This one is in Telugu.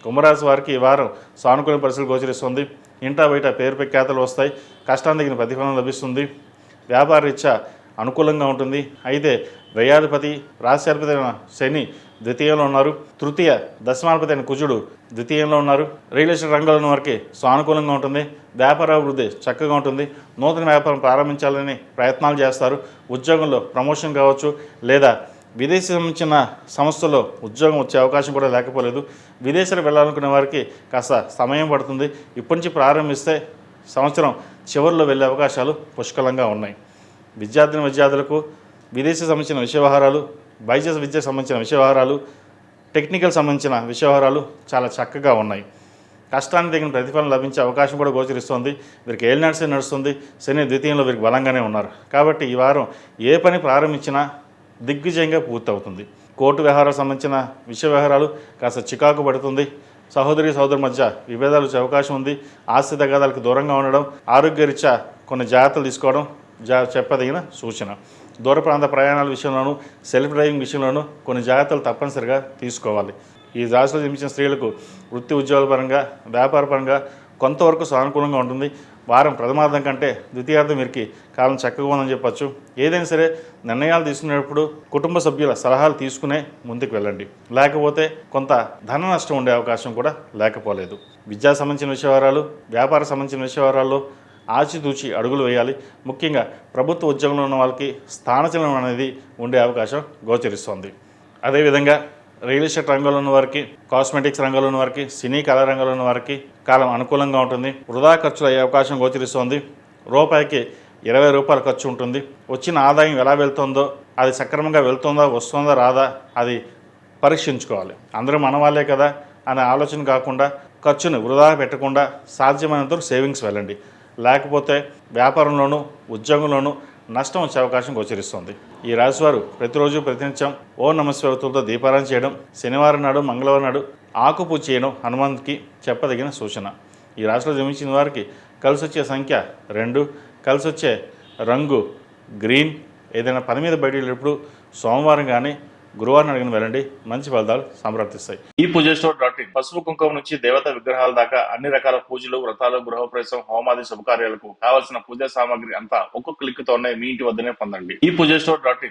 కుంభరాశి వారికి ఈ వారం సానుకూల పరిస్థితులు గోచరిస్తుంది. ఇంటా బయట పేరు ప్రఖ్యాతలు వస్తాయి. కష్టానికి తగిన ప్రతిఫలం లభిస్తుంది. వ్యాపార రీత్యా అనుకూలంగా ఉంటుంది. అయితే వ్యయాధిపతి రాశ్యాధిపతి అయిన శని ద్వితీయంలో ఉన్నారు. తృతీయ దశమాధిపతి అయిన కుజుడు ద్వితీయంలో ఉన్నారు. రియల్ ఎస్టేట్ రంగంలో ఉన్న వారికి సానుకూలంగా ఉంటుంది. వ్యాపార అభివృద్ధి చక్కగా ఉంటుంది. నూతన వ్యాపారం ప్రారంభించాలని ప్రయత్నాలు చేస్తారు. ఉద్యోగంలో ప్రమోషన్ కావచ్చు, లేదా విదేశీ సంబంధించిన సంస్థలో ఉద్యోగం వచ్చే అవకాశం కూడా లేకపోలేదు. విదేశాలకు వెళ్ళాలనుకునే వారికి కాస్త సమయం పడుతుంది. ఇప్పటి నుంచి ప్రారంభిస్తే సంవత్సరం చివరిలో వెళ్ళే అవకాశాలు పుష్కలంగా ఉన్నాయి. విద్యార్థులకు విదేశీ సంబంధించిన విషయ వ్యవహారాలు, బైజెస్ విద్యకు సంబంధించిన విషయ వ్యవహారాలు, టెక్నికల్ సంబంధించిన విషయ వ్యవహారాలు చాలా చక్కగా ఉన్నాయి. కష్టానికి తగిన ప్రతిఫలం లభించే అవకాశం కూడా గోచరిస్తుంది. వీరికి ఏలినాటి శని నడుస్తుంది. శని ద్వితీయంలో వీరికి బలంగానే ఉన్నారు. కాబట్టి ఈ వారం ఏ పని ప్రారంభించినా దిగ్విజయంగా పూర్తవుతుంది. కోర్టు వ్యవహారాలకు సంబంధించిన విషయ వ్యవహారాలు కాస్త చికాకు పడుతుంది. సహోదరుల మధ్య విభేదాలు వచ్చే అవకాశం ఉంది. ఆస్తి తగాదాలకు దూరంగా ఉండడం, ఆరోగ్యరీత్యా కొన్ని జాగ్రత్తలు తీసుకోవడం చెప్పదగిన సూచన. దూర ప్రాంత ప్రయాణాల విషయంలోనూ, సెల్ఫ్ డ్రైవింగ్ విషయంలోనూ కొన్ని జాగ్రత్తలు తప్పనిసరిగా తీసుకోవాలి. ఈ రాశిలో జన్మించిన స్త్రీలకు వృత్తి ఉద్యోగాల పరంగా, వ్యాపార పరంగా కొంతవరకు సానుకూలంగా ఉంటుంది. వారం ప్రథమార్థం కంటే ద్వితీయార్థం వీరికి కాలం చక్కగా ఉందని చెప్పచ్చు. ఏదైనా సరే నిర్ణయాలు తీసుకునేటప్పుడు కుటుంబ సభ్యుల సలహాలు తీసుకునే ముందుకు వెళ్ళండి. లేకపోతే కొంత ధన నష్టం ఉండే అవకాశం కూడా లేకపోలేదు. విద్యా సంబంధించిన విషయవారాలు, వ్యాపార సంబంధించిన విషయవారాల్లో ఆచితూచి అడుగులు వేయాలి. ముఖ్యంగా ప్రభుత్వ ఉద్యోగంలో ఉన్న వాళ్ళకి స్థానచలనం అనేది ఉండే అవకాశం గోచరిస్తోంది. అదేవిధంగా రియల్ ఎస్టేట్ రంగంలో ఉన్న వారికి, కాస్మెటిక్స్ రంగంలో ఉన్న వారికి, సినీ కళా రంగంలో ఉన్న వారికి కాలం అనుకూలంగా ఉంటుంది. వృధా ఖర్చులు అయ్యే అవకాశం గోచరిస్తోంది. రూపాయికి 20 రూపాయలు ఖర్చు ఉంటుంది. వచ్చిన ఆదాయం ఎలా వెళ్తుందో, అది సక్రమంగా వెళ్తుందా, వస్తుందా, రాదా, అది పరీక్షించుకోవాలి. అందరూ మన వాళ్ళే కదా అనే ఆలోచన కాకుండా ఖర్చును వృధా పెట్టకుండా సాధ్యమైనంత సేవింగ్స్ వెళ్ళండి. లేకపోతే వ్యాపారంలోనూ ఉద్యోగంలోనూ నష్టం వచ్చే అవకాశం గోచరిస్తుంది. ఈ రాశివారు ప్రతిరోజు ప్రతినిత్యం ఓ నమస్వతులతో దీపారాధన చేయడం, శనివారం నాడు, మంగళవారం నాడు ఆకుపూజ చేయడం హనుమంతుకి చెప్పదగిన సూచన. ఈ రాశిలో జన్మించిన వారికి కలిసి వచ్చే సంఖ్య 2, కలిసి వచ్చే రంగు గ్రీన్. ఏదైనా పని మీద బయట వెళ్ళినప్పుడు సోమవారం కానీ గురువారం అడిగిన వెళ్ళండి, మంచి ఫలితాలు సంప్రాప్తిస్తాయి. ఈ పూజస్టోర్.in పసుపు కుంకుమ నుంచి దేవతా విగ్రహాల దాకా అన్ని రకాల పూజలు, వ్రతాలు, గృహప్రవేశం, హోమాది శుభకార్యాలకు కావాల్సిన పూజా సామాగ్రి అంతా ఒక్కొక్క క్లిక్ తోనే మీ ఇంటి వద్దనే పొందండి. ఈ పూజస్టోర్.in